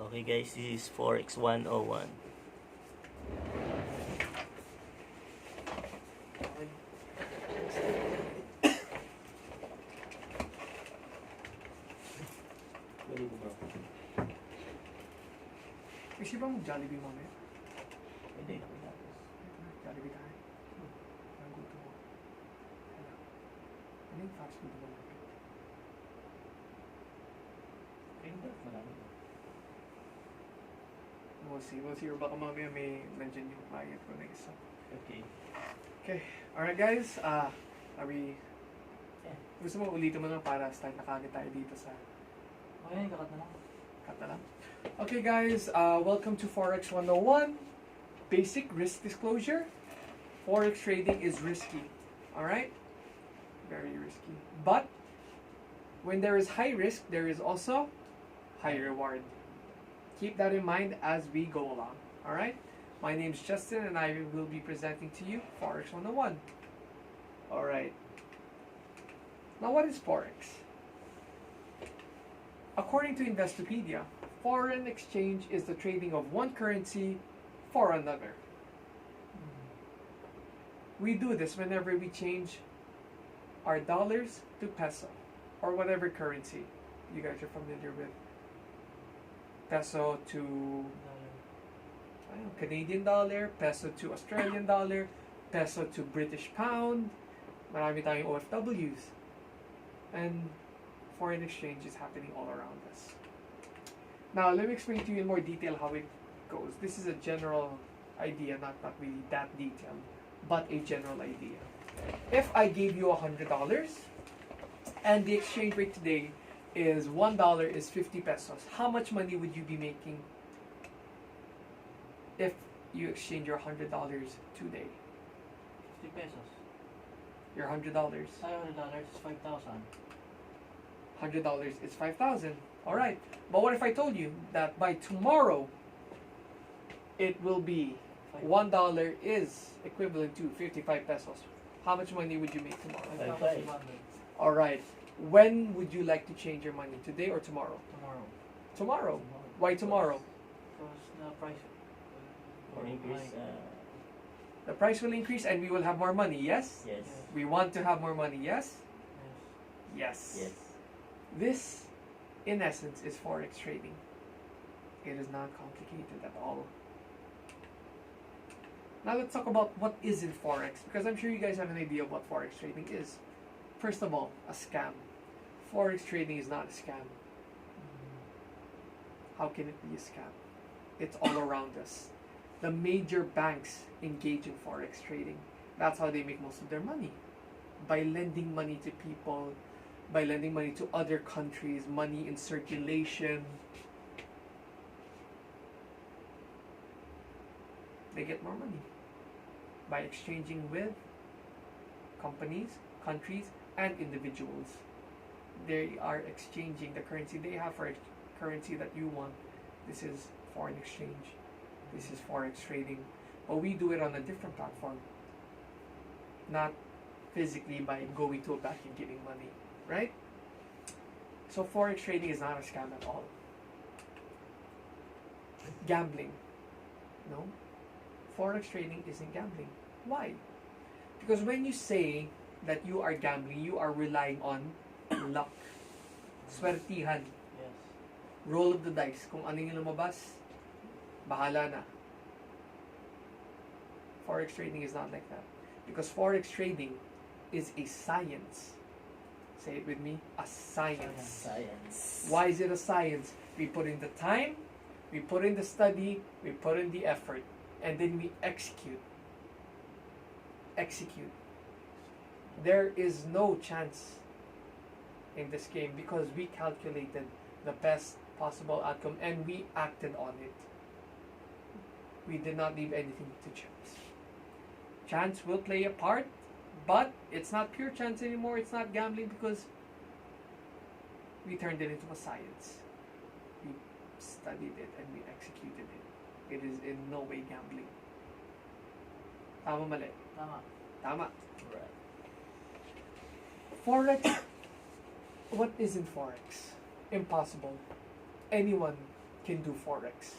Okay guys, this is Forex 101. Isip ba mag-Jollibee mamaya? Hindi. Jollibee tayo. Ang gusto mo. Ano yung fast food mo? We'll see. Or baka mamaya may nandyan yung client ko na isa. Okay. Okay. Alright guys. Are we... Gusto mo ulitin mo lang para start na kagad tayo dito sa... Okay, kakat na lang. Cut na lang. Okay guys, welcome to Forex 101. Basic risk disclosure. Forex trading is risky. Alright? Very risky. But, when there is high risk, there is also high reward. Keep that in mind as we go along. Alright? My name is Justin and I will be presenting to you Forex 101. Alright. Now what is Forex? According to Investopedia, foreign exchange is the trading of one currency for another. We do this whenever we change our dollars to peso or whatever currency you guys are familiar with. Peso to Canadian dollar, peso to Australian dollar, peso to British pound. Marami tayong OFWs. And foreign exchange is happening all around us. Now, let me explain to you in more detail how it goes. This is a general idea, not really that detailed, but a general idea. If I gave you $100 and the exchange rate today is $1 is 50 pesos, how much money would you be making if you exchange your $100 today? 50 pesos. Your $100. $500 is 5,000. $100 is 5,000. Alright. But what if I told you that by tomorrow it will be $1 is equivalent to 55 pesos? How much money would you make tomorrow? 5,500. Alright. When would you like to change your money? Today or tomorrow? Tomorrow. Why tomorrow? Because the price will increase. The price will increase and we will have more money, yes? Yes. We want to have more money, yes? Yes. Yes. This, in essence, is Forex trading. It is not complicated at all. Now let's talk about what is in Forex, because I'm sure you guys have an idea of what Forex trading is. First of all, a scam. Forex trading is not a scam. How can it be a scam? It's all around us. The major banks engage in Forex trading. That's how they make most of their money. By lending money to people, by lending money to other countries, money in circulation. They get more money by exchanging with companies, countries, and individuals. They are exchanging the currency they have for currency that you want. This is foreign exchange. This is Forex trading. But we do it on a different platform. Not physically by going to a bank and giving money. Right? So Forex trading is not a scam at all. Gambling. No. Forex trading isn't gambling. Why? Because when you say that you are gambling, you are relying on luck. Swertihan. Yes. Roll of the dice. Kung ano yung lumabas, bahala na. Forex trading is not like that. Because Forex trading is a science. Say it with me. A science. Science. Why is it a science? We put in the time, we put in the study, we put in the effort, and then we execute. Execute. There is no chance in this game because we calculated the best possible outcome and we acted on it. We did not leave anything to chance. Chance will play a part, but it's not pure chance anymore. It's not gambling because we turned it into a science. We studied it and we executed it. It is in no way gambling. Tama mali? Tama. Tama. Right. Forex, what is in Forex? Impossible. Anyone can do Forex.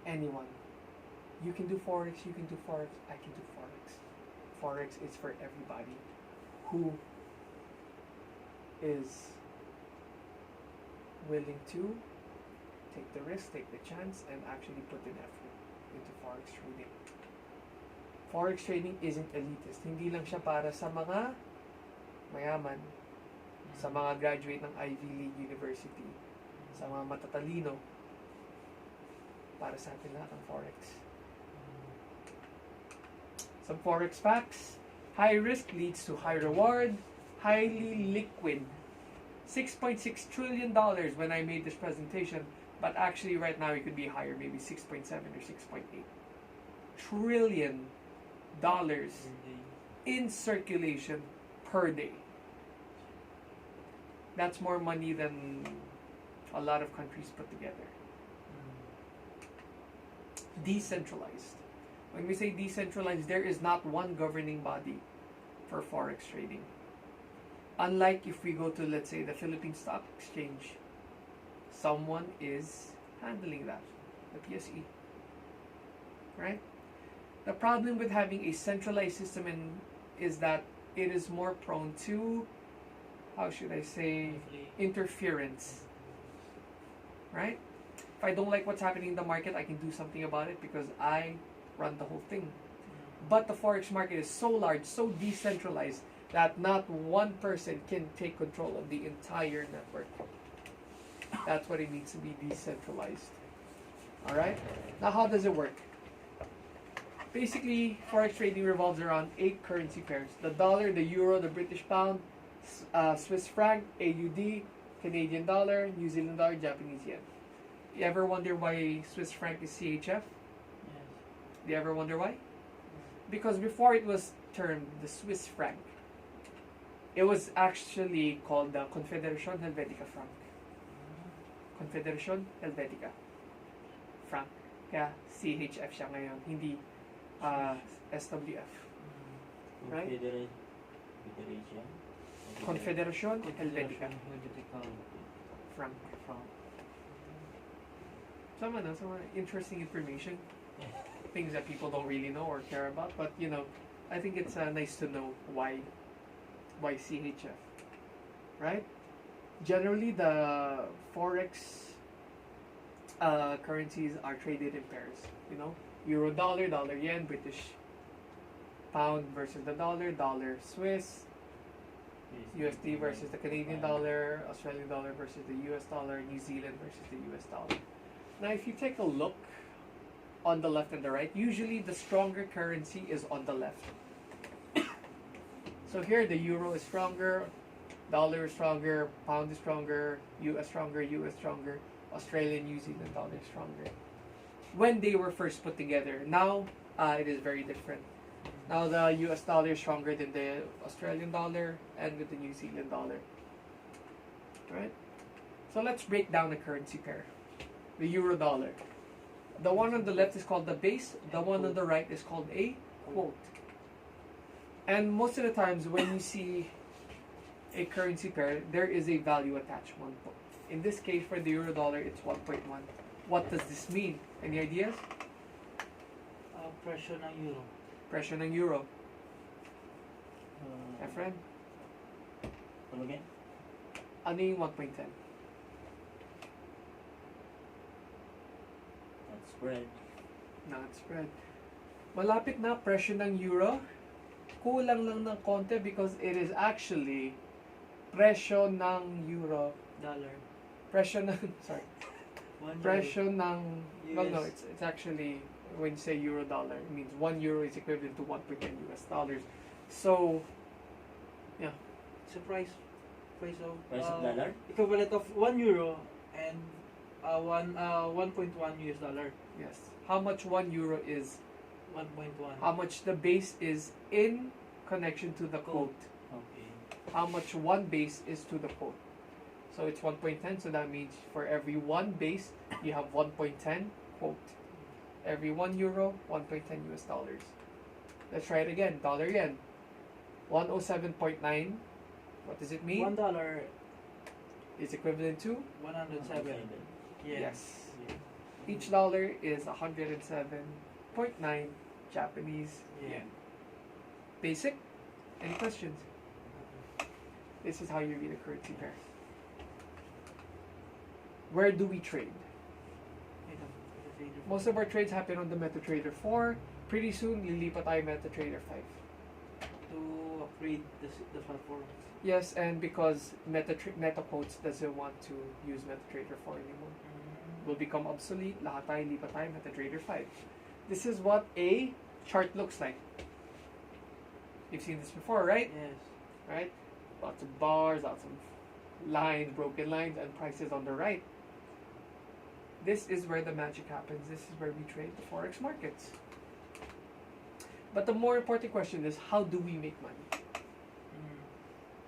Anyone. You can do Forex, you can do Forex, I can do Forex. Forex is for everybody who is willing to take the risk, take the chance, and actually put in effort into Forex trading. Forex trading isn't elitist. Hindi lang siya para sa mga mayaman, sa mga graduate ng Ivy League University, sa mga matatalino. Para sa atin lahat ang Forex. Some Forex facts. High risk leads to high reward. Highly liquid. $6.6 trillion when I made this presentation, but actually right now it could be higher, maybe 6.7 or 6.8 trillion dollars in circulation per day. That's more money than a lot of countries put together. Decentralized. When we say decentralized, there is not one governing body for Forex trading. Unlike if we go to, let's say, the Philippine Stock Exchange, someone is handling that, the PSE. Right? The problem with having a centralized system is that it is more prone to, how should I say, interference. Right? If I don't like what's happening in the market, I can do something about it because I run the whole thing. But the Forex market is so large, so decentralized, that not one person can take control of the entire network. That's what it means to be decentralized. Alright? Now how does it work? Basically, Forex trading revolves around 8 currency pairs. The dollar, the euro, the British pound, Swiss franc, AUD, Canadian dollar, New Zealand dollar, Japanese yen. You ever wonder why Swiss franc is CHF? Yes. Do you ever wonder why? Because before it was termed the Swiss franc, it was actually called the Confederation Helvetica franc. Confederation Helvetica franc. Kaya CHF siya ngayon, hindi SWF. Right? Confederation Helvetica franc. Some interesting information. Things that people don't really know or care about, but you know, I think it's nice to know why CHF, right? Generally, the Forex currencies are traded in pairs. You know, euro dollar, dollar yen, British pound versus the dollar, dollar Swiss, USD versus the Canadian dollar, Australian dollar versus the US dollar, New Zealand versus the US dollar. Now, if you take a look on the left and the right, usually the stronger currency is on the left. So here the euro is stronger, dollar is stronger, pound is stronger, US stronger, Australian, New Zealand dollar is stronger. When they were first put together, now it is very different. Now the US dollar is stronger than the Australian dollar and with the New Zealand dollar. Right? So let's break down a currency pair. The euro dollar. The one on the left is called the base, the one on the right is called a quote. And most of the times when you see a currency pair, there is a value attached. In this case, for the euro dollar, it's 1.1. What does this mean? Any ideas? Presyo ng euro. Presyo ng euro. Efren? Come again? Ano yung 1.10? Not spread. Not spread. Malapit na presyo ng euro. Kulang lang ng konti because it is actually presyo ng euro. Dollar. Presyo ng, sorry. Presyo ng, well, no, US. it's actually, when you say euro dollar, it means 1 euro is equivalent to 1.10 US dollars. So, yeah. It's a price of dollar? equivalent of 1 euro and 1.1 US dollar. Yes. How much 1 euro is? 1.1. How much the base is in connection to the quote. Okay. How much one base is to the quote. So it's 1.10, so that means for every one base, you have 1.10 quote. Every 1 euro, 1.10 US dollars. Let's try it again. Dollar yen. 107.9. What does it mean? $1 Is equivalent to 107. Yes. Yeah. Each dollar is 107.9 Japanese yen. Basic? Any questions? This is how you read a currency pair. Where do we trade? Most of our trades happen on the MetaTrader 4. Pretty soon, lilipat tayo MetaTrader 5. To upgrade the platform. Yes, and because MetaQuotes doesn't want to use MetaTrader 4 anymore. Will become obsolete. Lahat tayo lipat tayo MetaTrader 5. This is what a chart looks like. You've seen this before, right? Yes. Right? Lots of bars, lots of lines, broken lines, and prices on the right. This is where the magic happens. This is where we trade the Forex markets. But the more important question is, how do we make money?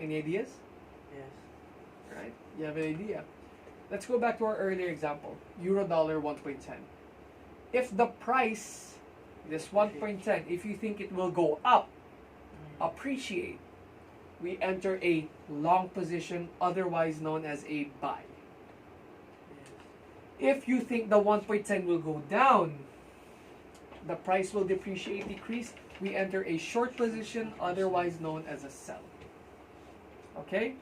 Any ideas? Yes. Right? You have an idea. Let's go back to our earlier example. Euro dollar 1.10. If the price, this 1.10, if you think it will go up, appreciate, we enter a long position, otherwise known as a buy. If you think the 1.10 will go down, the price will depreciate, decrease, we enter a short position, otherwise known as a sell. Okay?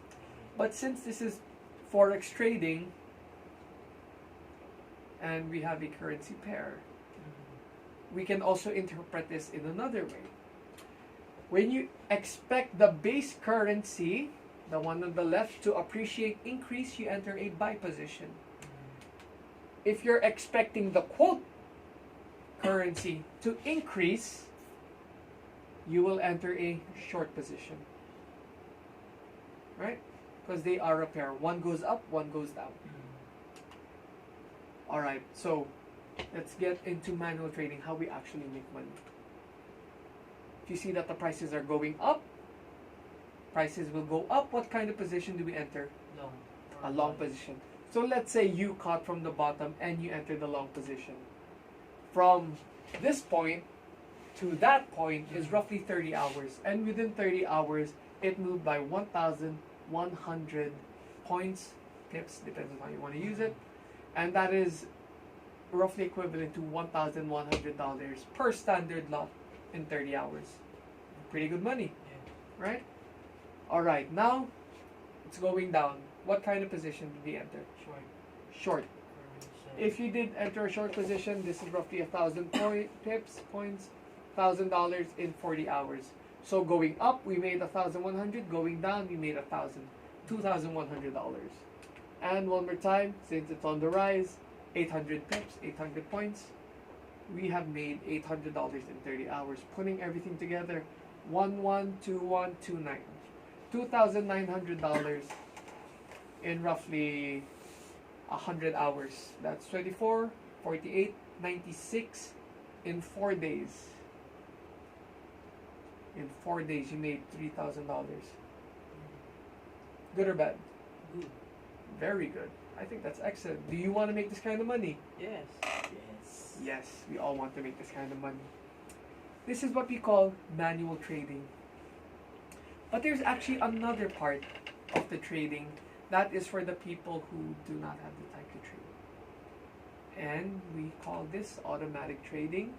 But since this is Forex trading, and we have a currency pair, we can also interpret this in another way. When you expect the base currency, the one on the left, to appreciate, increase, you enter a buy position. If you're expecting the quote currency to increase, you will enter a short position. Right? Because they are a pair. One goes up, one goes down. Alright, so let's get into manual trading, how we actually make money. If you see that the prices are going up, prices will go up. What kind of position do we enter? Long. A long position. So let's say you caught from the bottom and you enter the long position. From this point to that point is roughly 30 hours. And within 30 hours, it moved by 1,100 points, pips, depends on how you want to use it. And that is roughly equivalent to $1,100 per standard lot in 30 hours. Pretty good money, right? Alright, now it's going down. What kind of position did we enter? Short. If you did enter a short position, this is roughly 1,000 pips, points, $1,000 in 40 hours. So going up, we made 1,100. Going down, we made 1,000, $2,100. And one more time, since it's on the rise, 800 pips, 800 points. We have made $800 in 30 hours. Putting everything together, 112129, $2,900 in roughly 100 hours. That's 24, 48, 96 in 4 days. In 4 days, you made $3,000. Good or bad? Good. Very good. I think that's excellent. Do you want to make this kind of money? Yes. Yes, we all want to make this kind of money. This is what we call manual trading. But there's actually another part of the trading that is for the people who do not have the time to trade. And we call this automatic trading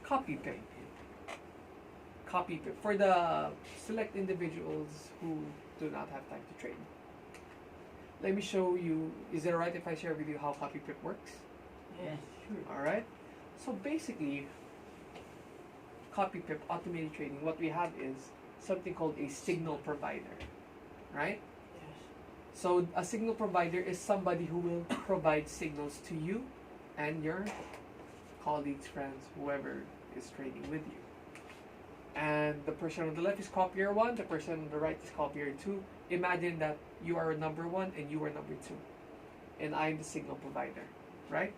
copy pip. Copy pip for the select individuals who do not have time to trade. Let me show you, is it alright if I share with you how copy pip works? Yes. Sure. Alright, so basically, copy pip, automated trading, what we have is something called a signal provider, right? Yes. So a signal provider is somebody who will provide signals to you and your colleagues, friends, whoever is trading with you. And the person on the left is copier 1, the person on the right is copier 2. Imagine that you are number 1 and you are number 2. And I'm the signal provider, right?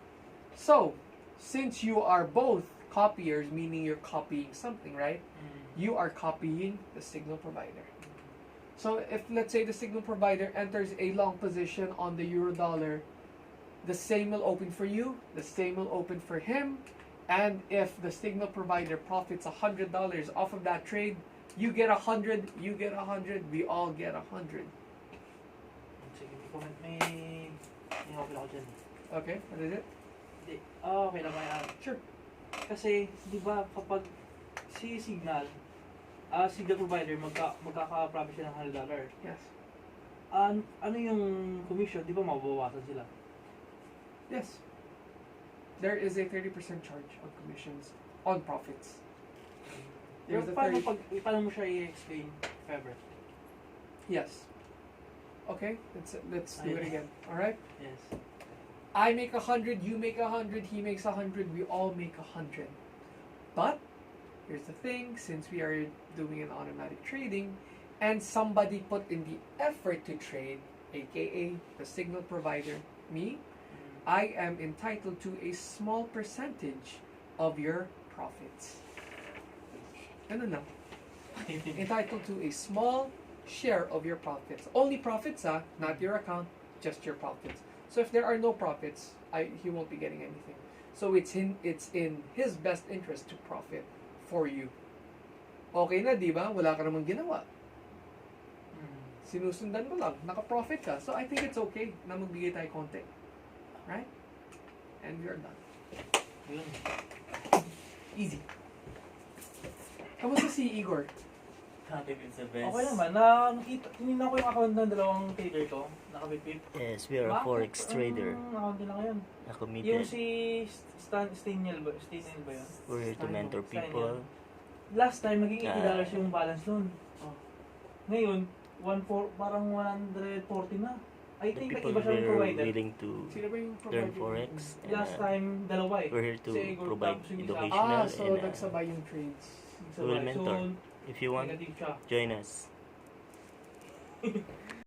So, since you are both copiers, meaning you're copying something, right? You are copying the signal provider. So if, let's say, the signal provider enters a long position on the euro dollar, the same will open for you, the same will open for him, and if the signal provider profits $100 off of that trade, you get 100, you get 100, we all get 100. Sige, comment me. Yung okay ako dyan. Okay, what is it? Hindi. Okay lang kaya. Sure. Kasi, di ba, kapag si Signal, Signal provider, magkaka-profit siya ng $100. Yes. Ano yung commission? Di ba mababawasan sila? Yes. There is a 30% charge on commissions on profits. Pero There's a paano, 30 paano mo siya i-explain, if ever? Yes. Okay, let's do it Ayun. again. All right. Yes. I make 100, you make 100, he makes 100, we all make 100. But here's the thing: since we are doing an automatic trading, and somebody put in the effort to trade, aka the signal provider, me, I am entitled to a small percentage of your profits. Ano lang? Entitled to a small share of your profits. Only profits, not your account, just your profits. So if there are no profits, he won't be getting anything. So it's in his best interest to profit for you. Okay na, di ba? Wala ka namang ginawa. Sinusundan mo lang, naka-profit ka. So I think it's okay na magbigay tayo konti. Right? And we are done. Yun. Easy. Kamusta si Igor? Happy with the best. Okay naman. Tinignan ko yung account ng dalawang trader ko. Nakabipip. Yes, we are a Forex trader. Account nila ngayon. A committed. Yung si Staniel ba yun? We're here to mentor people. Last time, maging $80 Ah. yung balance nun. Oh. Ngayon, parang 140 na. I The think people iba siya yung we're provider. willing to Sino ba yung learn provider? Forex. Last time, dalawa eh. We're here to Si Igor provide tapos yung isa. educational So and nagsabay yung trades. we will mentor. If you want, negative siya. join us.